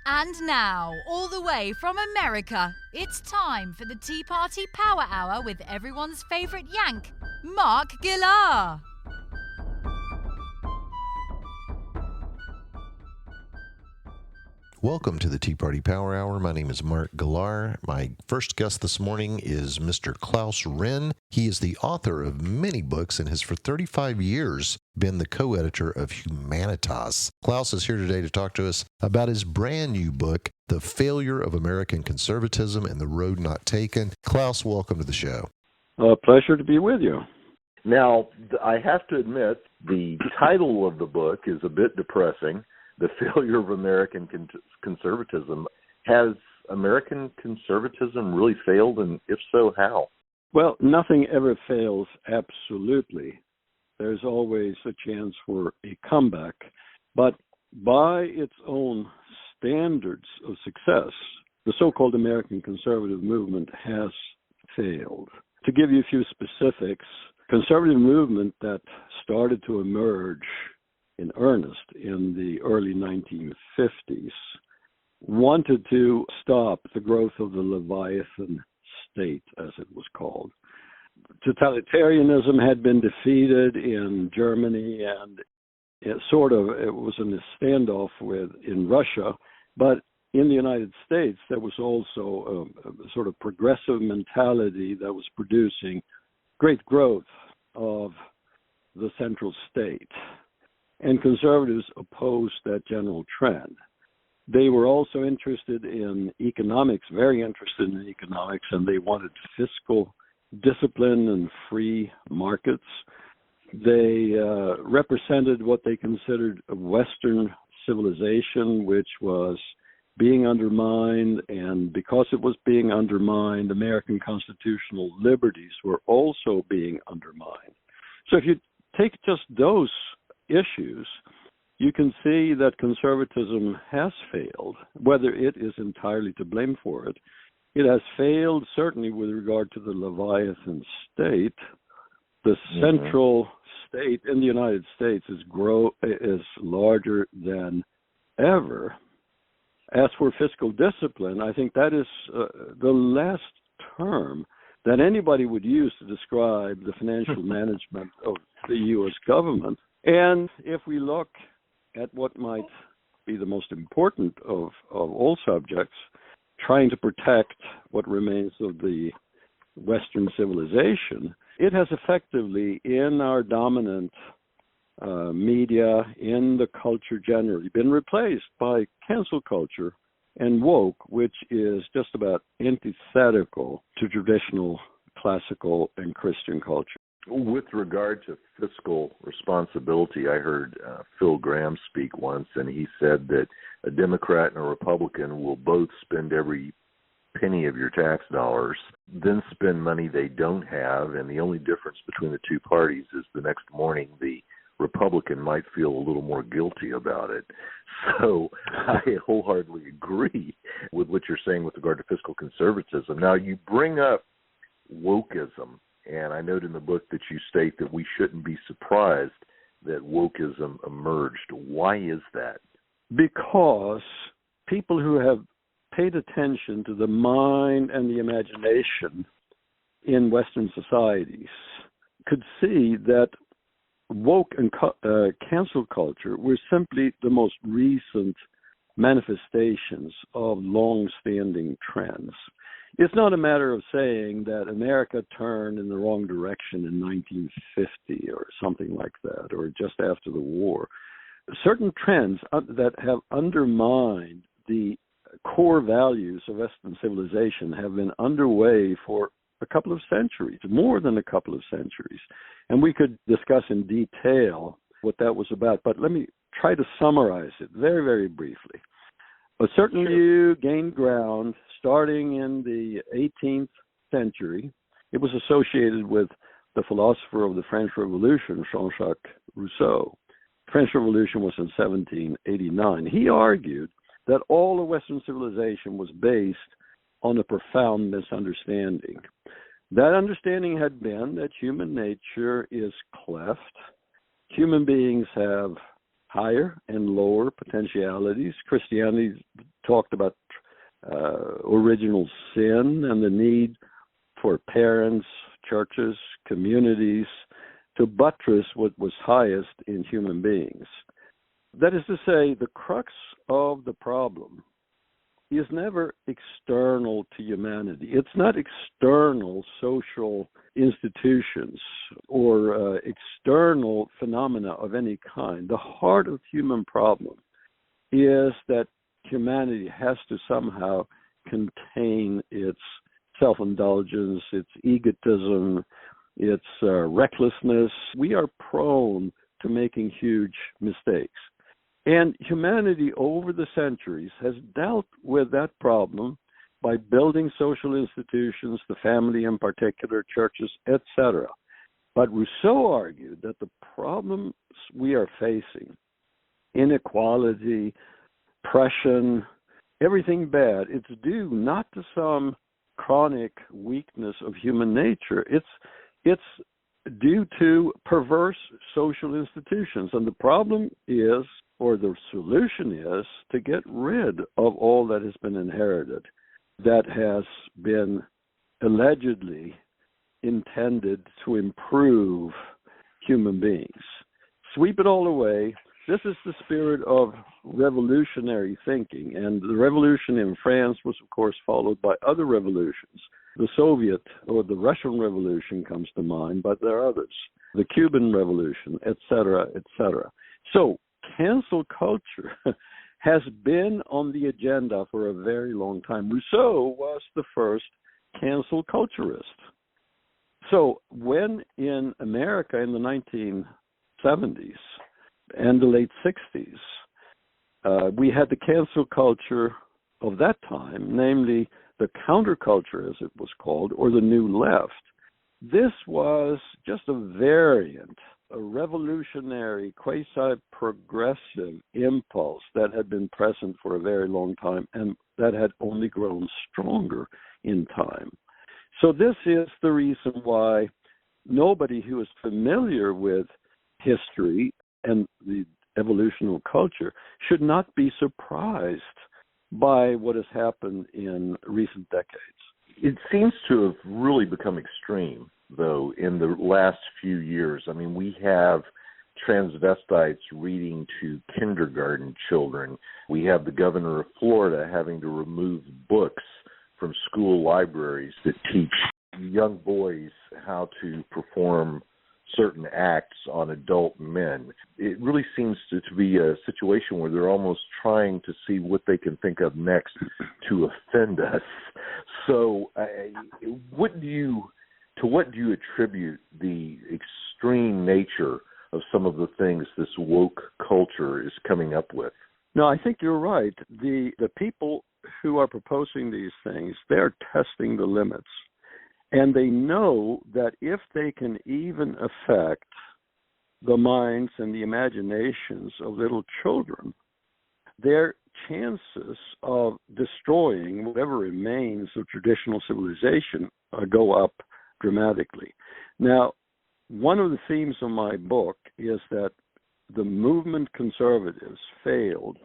And now, all the way from America, it's time for the Tea Party Power Hour with everyone's favourite Yank, Mark Gillar. Welcome to the Tea Party Power Hour. My name is Mark Gillar. My first guest this morning is Mr. Clais Ryn. He is the author of many books and has for 35 years been the co-editor of Humanitas. Claes is here today to talk to us about his brand new book, The Failure of American Conservatism and the Road Not Taken. Claes, welcome to the show. Pleasure to be with you. Now, I have to admit, the title of the book is a bit depressing. The Failure of American Conservatism. Has American conservatism really failed, and if so, how? Well, nothing ever fails absolutely. There's always a chance for a comeback. But by its own standards of success, the so-called American conservative movement has failed. To give you a few specifics, conservative movement that started to emerge in earnest in the early 1950s, wanted to stop the growth of the Leviathan state, as it was called. Totalitarianism had been defeated in Germany, and it was in a standoff in Russia, but in the United States, there was also a sort of progressive mentality that was producing great growth of the central state. And conservatives opposed that general trend. They were also interested in economics, very interested in economics, and they wanted fiscal discipline and free markets. They represented what they considered a Western civilization, which was being undermined, and because it was being undermined, American constitutional liberties were also being undermined. So if you take just those issues, you can see that conservatism has failed. Whether it is entirely to blame for it, it has failed certainly with regard to the Leviathan state. The central state in the United States is larger than ever. As for fiscal discipline, I think that is the last term that anybody would use to describe the financial management of the U.S. government. And if we look at what might be the most important of all subjects, trying to protect what remains of the Western civilization, it has effectively, in our dominant media, in the culture generally, been replaced by cancel culture and woke, which is just about antithetical to traditional classical and Christian culture. With regard to fiscal responsibility, I heard Phil Gramm speak once, and he said that a Democrat and a Republican will both spend every penny of your tax dollars, then spend money they don't have, and the only difference between the two parties is the next morning the Republican might feel a little more guilty about it. So I wholeheartedly agree with what you're saying with regard to fiscal conservatism. Now, you bring up wokeism. And I note in the book that you state that we shouldn't be surprised that wokeism emerged. Why is that? Because people who have paid attention to the mind and the imagination in Western societies could see that woke and cancel culture were simply the most recent manifestations of long-standing trends. It's not a matter of saying that America turned in the wrong direction in 1950 or something like that, or just after the war. Certain trends that have undermined the core values of Western civilization have been underway for a couple of centuries, more than a couple of centuries. And we could discuss in detail what that was about, but let me try to summarize it very, very briefly. A certain view gained ground starting in the 18th century. It was associated with the philosopher of the French Revolution, Jean-Jacques Rousseau. The French Revolution was in 1789. He argued that all of Western civilization was based on a profound misunderstanding. That understanding had been that human nature is cleft. Human beings have higher and lower potentialities. Christianity talked about original sin and the need for parents, churches, communities to buttress what was highest in human beings. That is to say, the crux of the problem is never external to humanity. It's not external social institutions or external phenomena of any kind. The heart of human problem is that humanity has to somehow contain its self-indulgence, its egotism, its recklessness. We are prone to making huge mistakes. And humanity over the centuries has dealt with that problem by building social institutions, the family in particular, churches, etc. But Rousseau argued that the problems we are facing, inequality, oppression, everything bad, it's due not to some chronic weakness of human nature. It's due to perverse social institutions. And the problem is, or the solution is, to get rid of all that has been inherited, that has been allegedly intended to improve human beings. Sweep it all away. This is the spirit of revolutionary thinking. And the revolution in France was, of course, followed by other revolutions. The Soviet or the Russian Revolution comes to mind, but there are others. The Cuban Revolution, etc., etc. So, cancel culture has been on the agenda for a very long time. Rousseau was the first cancel culturist. So when in America in the 1970s and the late 60s, we had the cancel culture of that time, namely the counterculture, as it was called, or the new left. This was just a variant, a revolutionary, quasi-progressive impulse that had been present for a very long time and that had only grown stronger in time. So this is the reason why nobody who is familiar with history and the evolution of culture should not be surprised by what has happened in recent decades. It seems to have really become extreme, though, in the last few years. I mean, we have transvestites reading to kindergarten children. We have the governor of Florida having to remove books from school libraries that teach young boys how to perform certain acts on adult men. It really seems to be a situation where they're almost trying to see what they can think of next to offend us. So what do you attribute the extreme nature of some of the things this woke culture is coming up with? No, I think you're right. The people who are proposing these things, they're testing the limits. And they know that if they can even affect the minds and the imaginations of little children, their chances of destroying whatever remains of traditional civilization go up dramatically. Now, one of the themes of my book is that the movement conservatives failed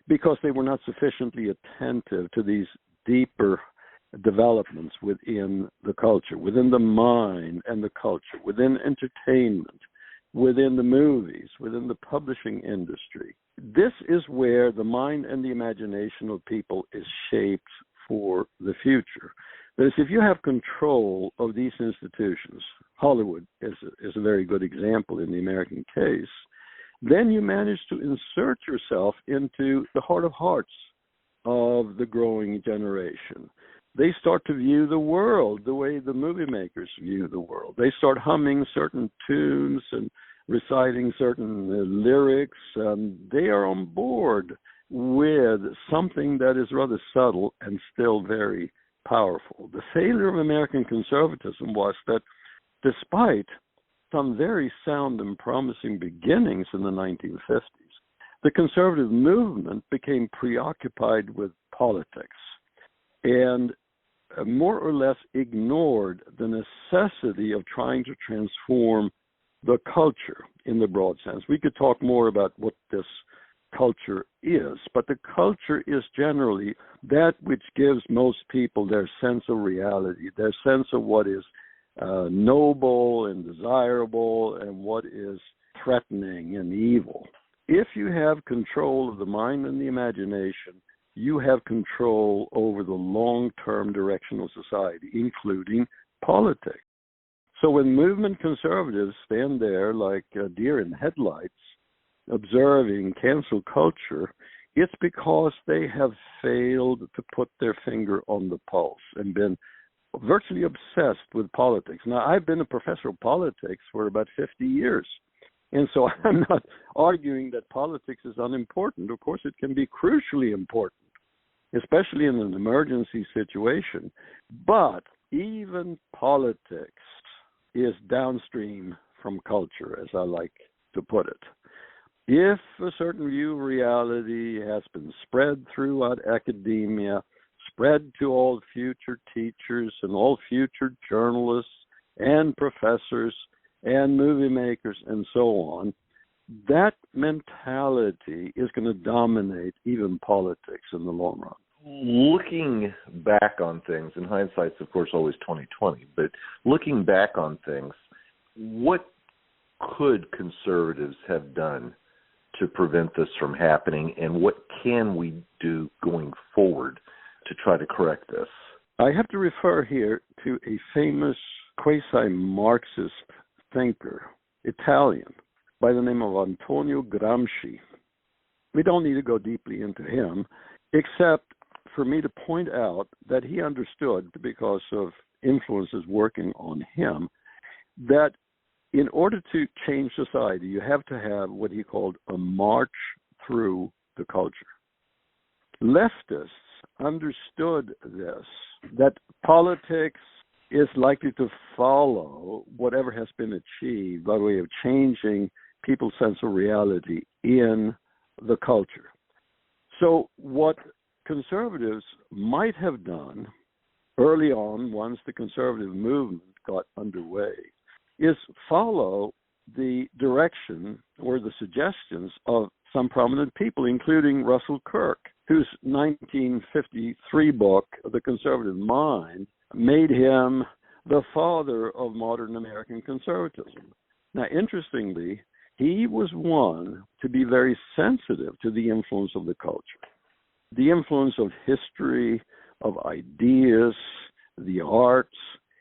because they were not sufficiently attentive to these deeper developments within the culture, within the mind and the culture, within entertainment, within the movies, within the publishing industry. This is where the mind and the imagination of people is shaped for the future. That is, if you have control of these institutions, Hollywood is a very good example in the American case, then you manage to insert yourself into the heart of hearts of the growing generation. They start to view the world the way the movie makers view the world. They start humming certain tunes and reciting certain lyrics. They are on board with something that is rather subtle and still very powerful. The failure of American conservatism was that despite some very sound and promising beginnings in the 1950s, the conservative movement became preoccupied with politics and more or less ignored the necessity of trying to transform the culture in the broad sense. We could talk more about what this culture is, but the culture is generally that which gives most people their sense of reality, their sense of what is noble and desirable and what is threatening and evil. If you have control of the mind and the imagination, you have control over the long-term direction of society, including politics. So when movement conservatives stand there like a deer in headlights observing cancel culture, it's because they have failed to put their finger on the pulse and been virtually obsessed with politics. Now, I've been a professor of politics for about 50 years, and so I'm not arguing that politics is unimportant. Of course, it can be crucially important, especially in an emergency situation. But even politics is downstream from culture, as I like to put it. If a certain view of reality has been spread throughout academia, spread to all future teachers and all future journalists and professors and movie makers and so on, that mentality is going to dominate even politics in the long run. Looking back on things, and hindsight's of course always 20/20, but looking back on things, what could conservatives have done to prevent this from happening, and what can we do going forward to try to correct this? I have to refer here to a famous quasi-Marxist thinker, Italian, by the name of Antonio Gramsci. We don't need to go deeply into him, except for me to point out that he understood, because of influences working on him, that in order to change society, you have to have what he called a march through the culture. Leftists understood this, that politics is likely to follow whatever has been achieved by way of changing people's sense of reality in the culture. So what conservatives might have done early on, once the conservative movement got underway, is follow the direction or the suggestions of some prominent people, including Russell Kirk, whose 1953 book, The Conservative Mind, made him the father of modern American conservatism. Now, interestingly, he was one to be very sensitive to the influence of the culture, the influence of history, of ideas, the arts,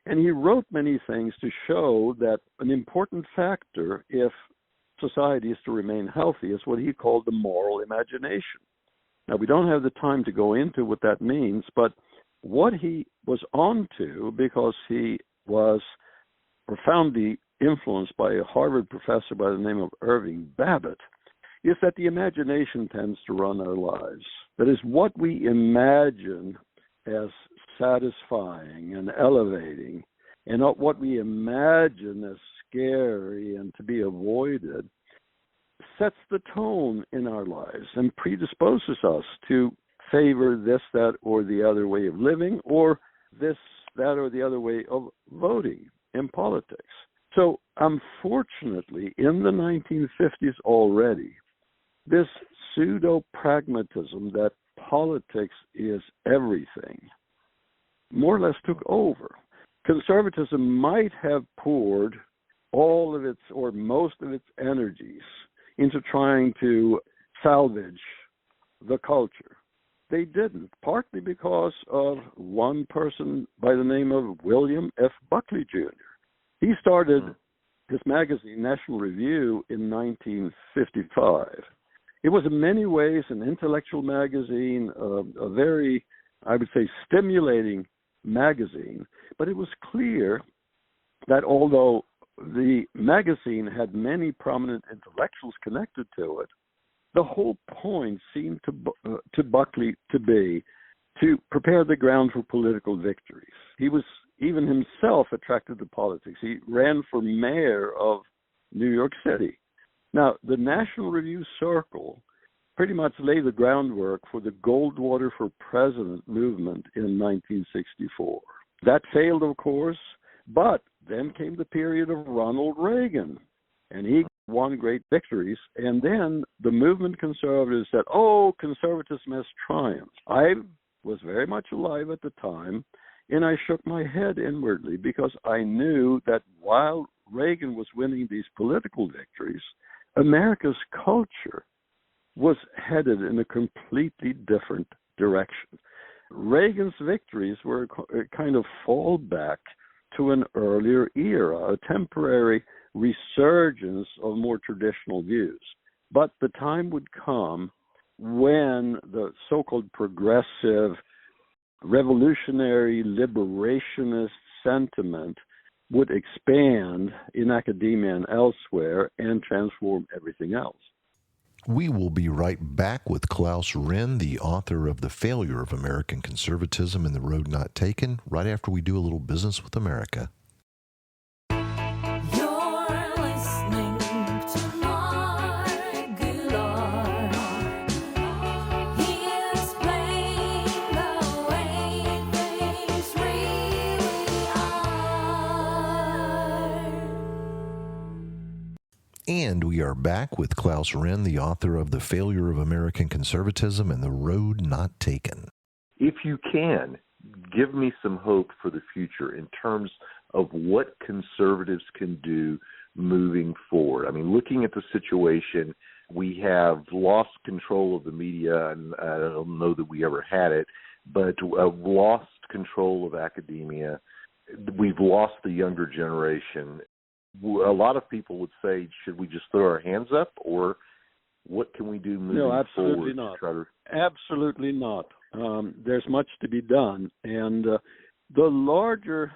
and he wrote many things to show that an important factor if society is to remain healthy is what he called the moral imagination. Now, we don't have the time to go into what that means, but what he was onto, because he was profoundly influenced by a Harvard professor by the name of Irving Babbitt, is that the imagination tends to run our lives. That is, what we imagine as satisfying and elevating, and not what we imagine as scary and to be avoided, sets the tone in our lives and predisposes us to favor this, that, or the other way of living, or this, that, or the other way of voting in politics. So, unfortunately, in the 1950s already, this pseudo-pragmatism that politics is everything more or less took over. Conservatism might have poured all of its, or most of its energies into trying to salvage the culture. They didn't, partly because of one person by the name of William F. Buckley Jr. He started his magazine, National Review, in 1955. It was in many ways an intellectual magazine, a very, I would say, stimulating magazine. But it was clear that although the magazine had many prominent intellectuals connected to it, the whole point seemed to Buckley to be to prepare the ground for political victories. He was even himself attracted to politics. He ran for mayor of New York City. Now, the National Review Circle pretty much laid the groundwork for the Goldwater for President movement in 1964. That failed, of course, but then came the period of Ronald Reagan, and he won great victories. And then the movement conservatives said, oh, conservatism has triumphed. I was very much alive at the time, and I shook my head inwardly because I knew that while Reagan was winning these political victories, America's culture was headed in a completely different direction. Reagan's victories were a kind of fallback to an earlier era, a temporary resurgence of more traditional views. But the time would come when the so-called progressive, revolutionary, liberationist sentiment would expand in academia and elsewhere and transform everything else. We will be right back with Clais Ryn, the author of The Failure of American Conservatism and the Road Not Taken, right after we do a little business with America. And we are back with Clais Ryn, the author of The Failure of American Conservatism and the Road Not Taken. If you can, give me some hope for the future in terms of what conservatives can do moving forward. I mean, looking at the situation, we have lost control of the media, and I don't know that we ever had it, but lost control of academia. We've lost the younger generation. A lot of people would say, should we just throw our hands up, or what can we do moving forward? No, absolutely forward? not. Absolutely not. There's much to be done. And the larger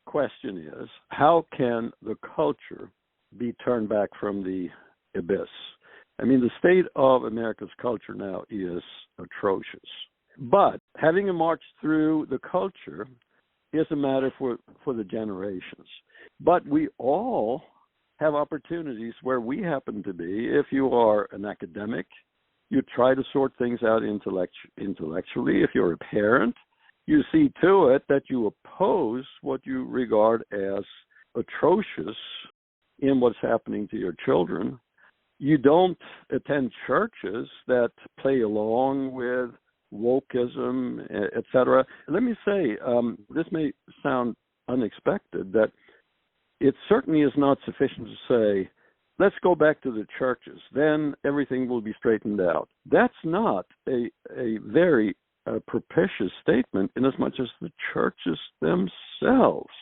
question is, how can the culture be turned back from the abyss? I mean, the state of America's culture now is atrocious. But having a march through the culture is a matter for the generations. But we all have opportunities where we happen to be. If you are an academic, you try to sort things out intellectually. If you're a parent, you see to it that you oppose what you regard as atrocious in what's happening to your children. You don't attend churches that play along with wokeism, etc. Let me say, this may sound unexpected, that it certainly is not sufficient to say, let's go back to the churches, then everything will be straightened out. That's not a very propitious statement, in as much as the churches themselves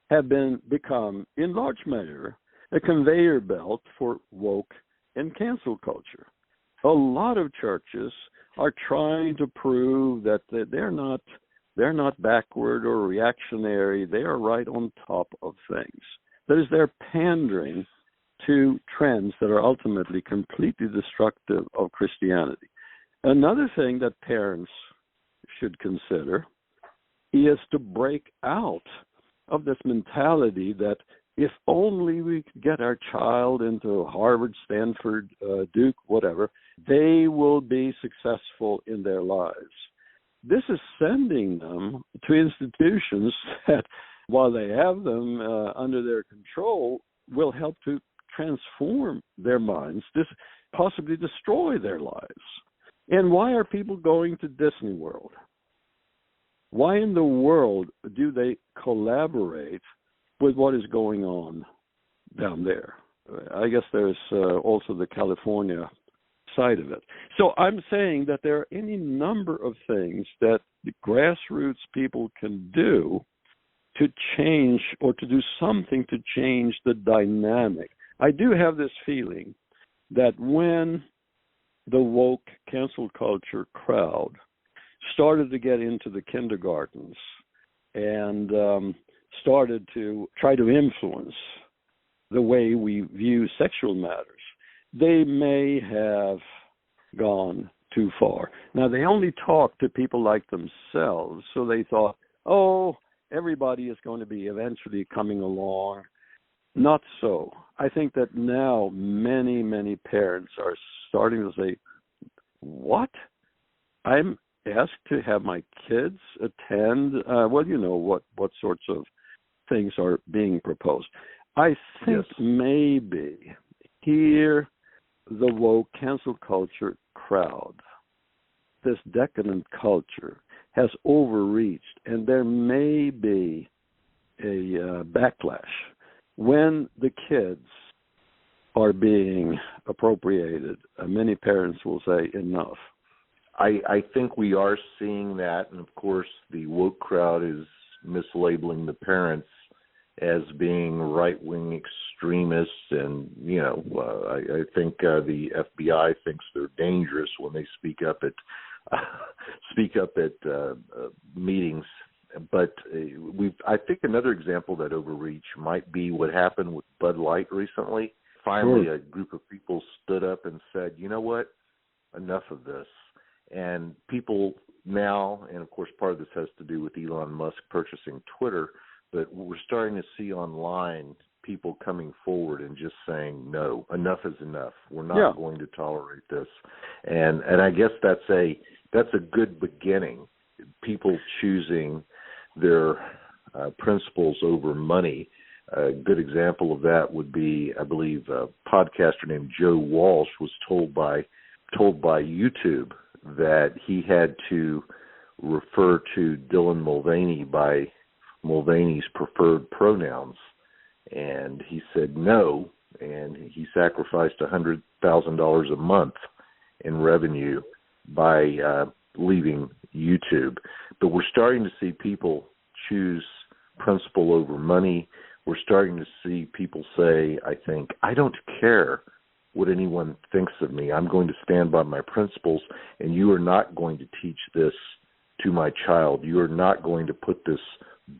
have become, in large measure, a conveyor belt for woke and cancel culture. A lot of churches are trying to prove that they're not backward or reactionary. They are right on top of things. That is, they're pandering to trends that are ultimately completely destructive of Christianity. Another thing that parents should consider is to break out of this mentality that if only we could get our child into Harvard, Stanford, Duke, whatever, they will be successful in their lives. This is sending them to institutions that, while they have them under their control, will help to transform their minds, possibly destroy their lives. And why are people going to Disney World? Why in the world do they collaborate with what is going on down there? I guess there's also the California side of it. So I'm saying that there are any number of things that the grassroots people can do to change, or to do something to change the dynamic. I do have this feeling that when the woke cancel culture crowd started to get into the kindergartens and started to try to influence the way we view sexual matters, they may have gone too far. Now, they only talked to people like themselves, so they thought, oh, everybody is going to be eventually coming along. Not so. I think that now many, many parents are starting to say, what? I'm asked to have my kids attend? Well, you know what sorts of things are being proposed. I think maybe Here, the woke cancel culture crowd, this decadent culture, has overreached, and there may be a backlash when the kids are being appropriated. Many parents will say enough. I think we are seeing that, and of course the woke crowd is mislabeling the parents as being right-wing extremists, and I think the FBI thinks they're dangerous when they speak up at meetings. But I think another example of that overreach might be what happened with Bud Light recently. Finally, Sure. A group of people stood up and said, "You know what? Enough of this." And people now, and of course part of this has to do with Elon Musk purchasing Twitter, but we're starting to see online people coming forward and just saying, no, enough is enough. We're not going to tolerate this. And I guess that's a good beginning. People choosing their principles over money. A good example of that would be, I believe, a podcaster named Joe Walsh was told by YouTube that he had to refer to Dylan Mulvaney by Mulvaney's preferred pronouns, and he said no, and he sacrificed $100,000 a month in revenue by leaving YouTube. But we're starting to see people choose principle over money. We're starting to see people say, I think, I don't care what anyone thinks of me. I'm going to stand by my principles, and you are not going to teach this to my child. You are not going to put this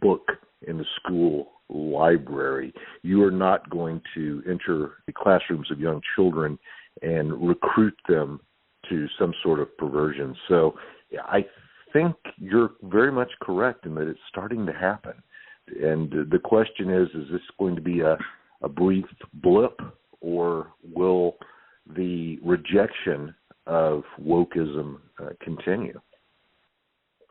book in the school library. You are not going to enter the classrooms of young children and recruit them to some sort of perversion. So I think you're very much correct in that it's starting to happen. And the question is this going to be a brief blip, or will the rejection of wokeism continue?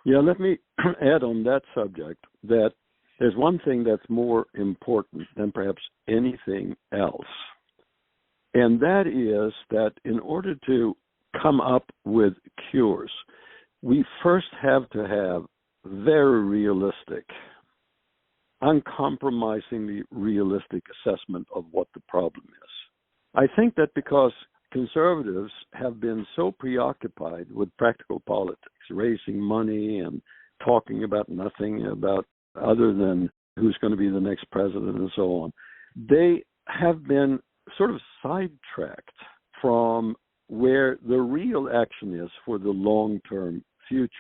Yeah, let me add on that subject that there's one thing that's more important than perhaps anything else, and that is that in order to come up with cures, we first have to have very realistic, uncompromisingly realistic assessment of what the problem is. I think that because conservatives have been so preoccupied with practical politics, raising money and talking about nothing about other than who's going to be the next president and so on, they have been sort of sidetracked from where the real action is for the long-term future.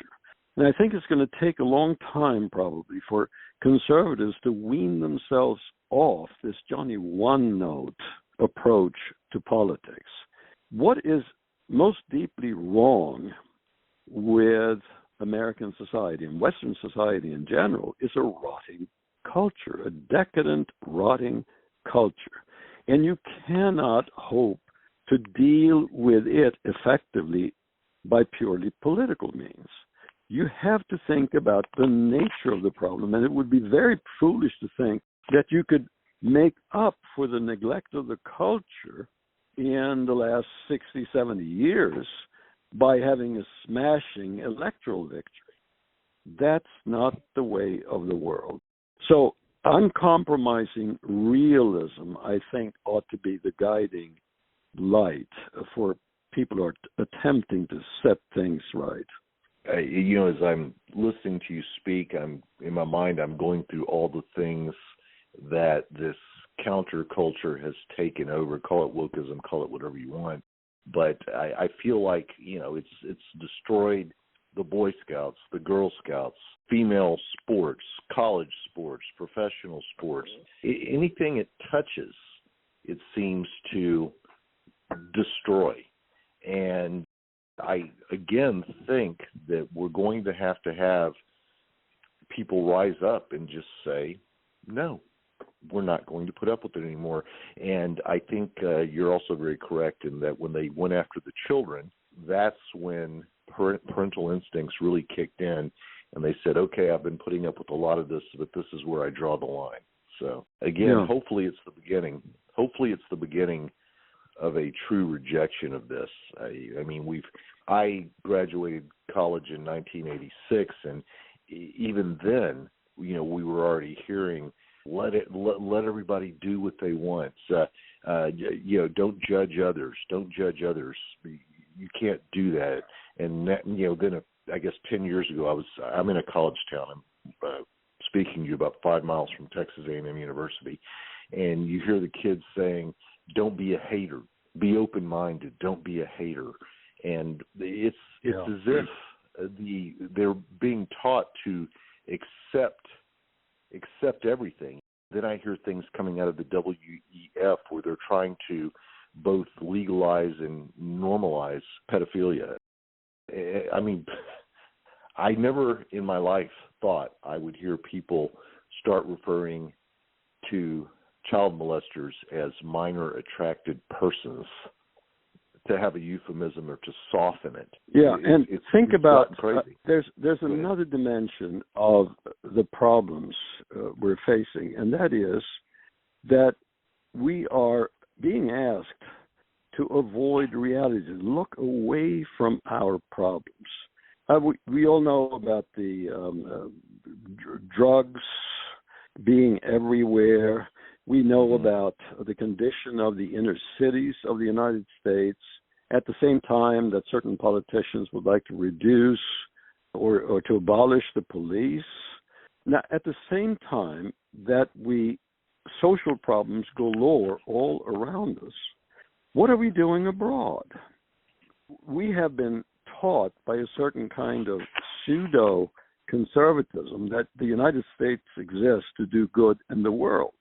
And I think it's going to take a long time probably for conservatives to wean themselves off this Johnny One-Note approach to politics. What is most deeply wrong with American society and Western society in general is a rotting culture, a decadent, rotting culture. And you cannot hope to deal with it effectively by purely political means. You have to think about the nature of the problem, and it would be very foolish to think that you could make up for the neglect of the culture in the last 60, 70 years by having a smashing electoral victory. That's not the way of the world. So uncompromising realism, I think, ought to be the guiding light for people who are attempting to set things right. As I'm listening to you speak, in my mind, I'm going through all the things that this counterculture has taken over. Call it wokeism, call it whatever you want. But I feel like, it's destroyed the Boy Scouts, the Girl Scouts, female sports, college sports, professional sports. Anything it touches, it seems to destroy. And I, again, think that we're going to have people rise up and just say, no, we're not going to put up with it anymore. And I think you're also very correct in that when they went after the children, that's when parental instincts really kicked in, and they said, okay, I've been putting up with a lot of this, but this is where I draw the line. So, again, Hopefully it's the beginning. Hopefully it's the beginning of a true rejection of this. I graduated college in 1986, and even then, we were already hearing, let everybody do what they want. Don't judge others. Don't judge others. You can't do that. And then I guess 10 years ago, I'm in a college town. I'm speaking to you about 5 miles from Texas A&M University, and you hear the kids saying, "Don't be a hater. Be open-minded. Don't be a hater." And it's as if they're being taught to accept everything. Then I hear things coming out of the WEF where they're trying to both legalize and normalize pedophilia. I never in my life thought I would hear people start referring to child molesters as minor attracted persons, to have a euphemism or to soften it. Yeah, and think about crazy. There's another dimension of the problems we're facing, and that is that we are being asked to avoid reality, to look away from our problems. We all know about the drugs being everywhere. We know about the condition of the inner cities of the United States. At the same time that certain politicians would like to reduce or to abolish the police. Now, at the same time that social problems galore all around us, what are we doing abroad? We have been taught by a certain kind of pseudo-conservatism that the United States exists to do good in the world.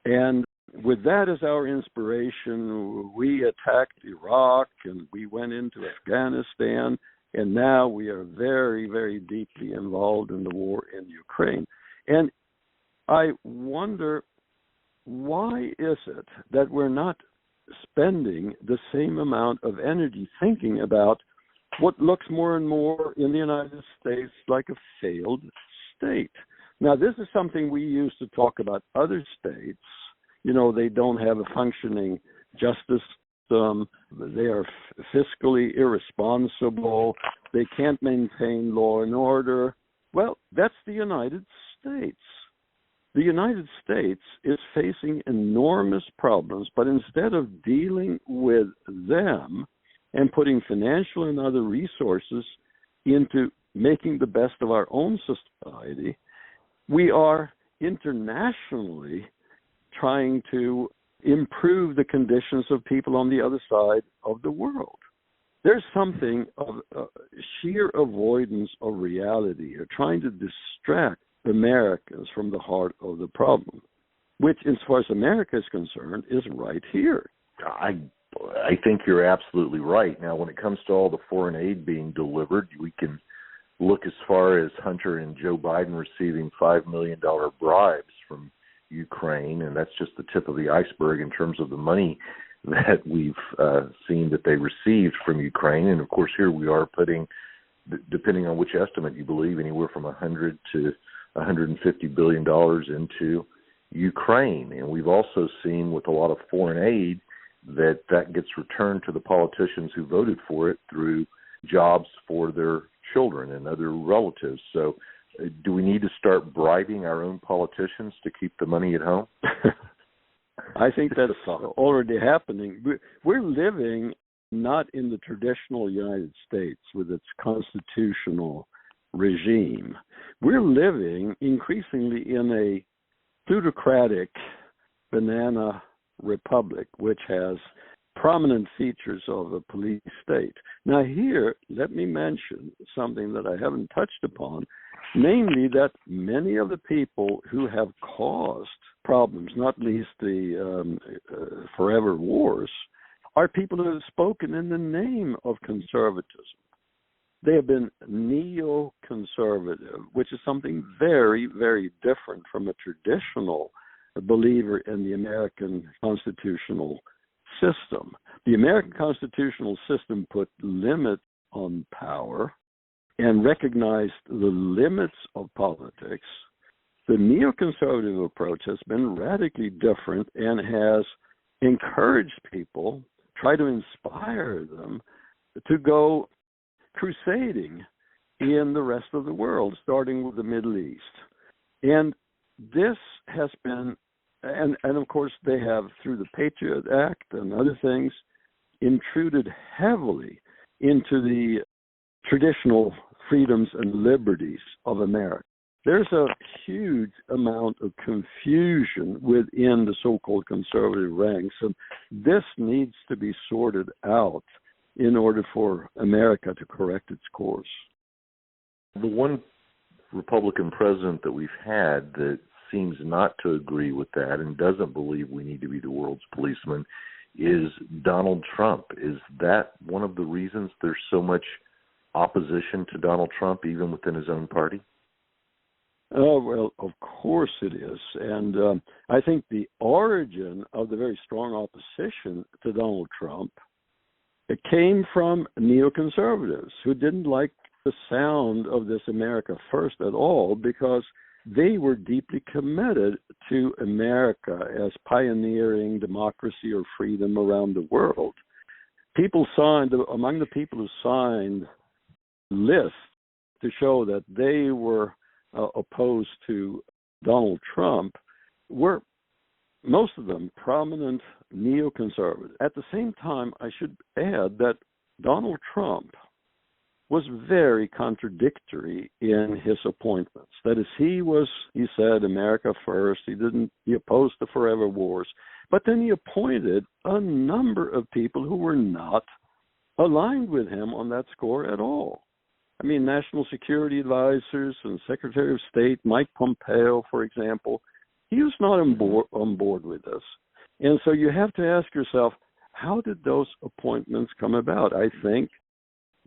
And with that as our inspiration, we attacked Iraq and we went into Afghanistan, and now we are very, very deeply involved in the war in Ukraine. And I wonder, why is it that we're not spending the same amount of energy thinking about what looks more and more in the United States like a failed state? Now, this is something we used to talk about other states. They don't have a functioning justice system. They are fiscally irresponsible. They can't maintain law and order. Well, that's the United States. The United States is facing enormous problems, but instead of dealing with them and putting financial and other resources into making the best of our own society, we are internationally trying to improve the conditions of people on the other side of the world. There's something of sheer avoidance of reality here, trying to distract Americans from the heart of the problem, which, as far as America is concerned, is right here. I think you're absolutely right. Now, when it comes to all the foreign aid being delivered, we can look as far as Hunter and Joe Biden receiving $5 million bribes from Ukraine, and that's just the tip of the iceberg in terms of the money that we've seen that they received from Ukraine. And of course, here we are putting, depending on which estimate you believe, anywhere from $100 to $150 billion into Ukraine. And we've also seen with a lot of foreign aid that gets returned to the politicians who voted for it through jobs for their children and other relatives. So do we need to start bribing our own politicians to keep the money at home? I think that's already happening. We're living not in the traditional United States with its constitutional regime. We're living increasingly in a plutocratic banana republic, which has prominent features of a police state. Now here, let me mention something that I haven't touched upon, namely that many of the people who have caused problems, not least the forever wars, are people who have spoken in the name of conservatism. They have been neoconservative, which is something very, very different from a traditional believer in the American constitutional system. The American constitutional system put limits on power and recognized the limits of politics. The neoconservative approach has been radically different and has encourage people, try to inspire them to go crusading in the rest of the world, starting with the Middle East. And this has been, and of course they have, through the Patriot Act and other things, intruded heavily into the traditional freedoms and liberties of America. There's a huge amount of confusion within the so-called conservative ranks, and this needs to be sorted out in order for America to correct its course. The one Republican president that we've had that seems not to agree with that and doesn't believe we need to be the world's policeman is Donald Trump. Is that one of the reasons there's so much opposition to Donald Trump, even within his own party? Oh, well, of course it is. And I think the origin of the very strong opposition to Donald Trump, it came from neoconservatives who didn't like the sound of this America First at all, because they were deeply committed to America as pioneering democracy or freedom around the world. People signed, among the people who signed lists to show that they were opposed to Donald Trump, were most of them prominent neoconservatives. At the same time, I should add that Donald Trump was very contradictory in his appointments. That is, he said America first, he opposed the forever wars, but then he appointed a number of people who were not aligned with him on that score at all. I mean, national security advisors and Secretary of State Mike Pompeo, for example, he was not on board with this. And so you have to ask yourself, how did those appointments come about? I think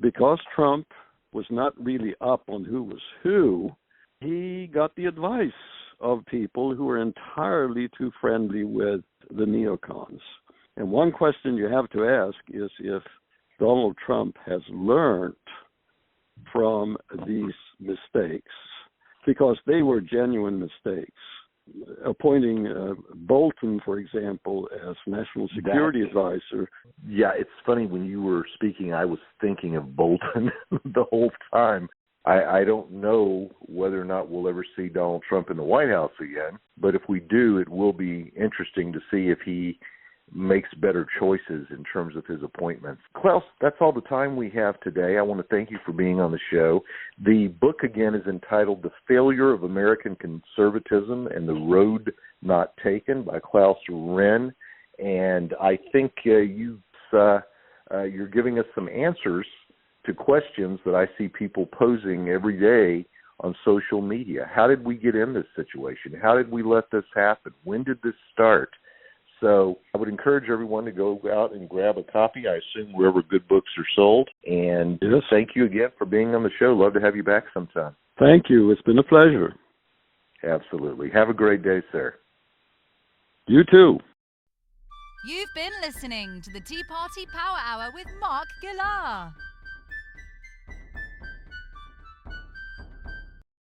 because Trump was not really up on who was who, he got the advice of people who were entirely too friendly with the neocons. And one question you have to ask is if Donald Trump has learned from these mistakes, because they were genuine mistakes. Appointing Bolton, for example, as National Security Advisor. Yeah, it's funny, when you were speaking, I was thinking of Bolton the whole time. I don't know whether or not we'll ever see Donald Trump in the White House again, but if we do, it will be interesting to see if he makes better choices in terms of his appointments. Claes, that's all the time we have today. I want to thank you for being on the show. The book, again, is entitled The Failure of American Conservatism and the Road Not Taken by Clais Ryn. And I think you're giving us some answers to questions that I see people posing every day on social media. How did we get in this situation? How did we let this happen? When did this start? So I would encourage everyone to go out and grab a copy, I assume wherever good books are sold. And yes, thank you again for being on the show. Love to have you back sometime. Thank you. It's been a pleasure. Absolutely. Have a great day, sir. You too. You've been listening to the Tea Party Power Hour with Mark Gillar.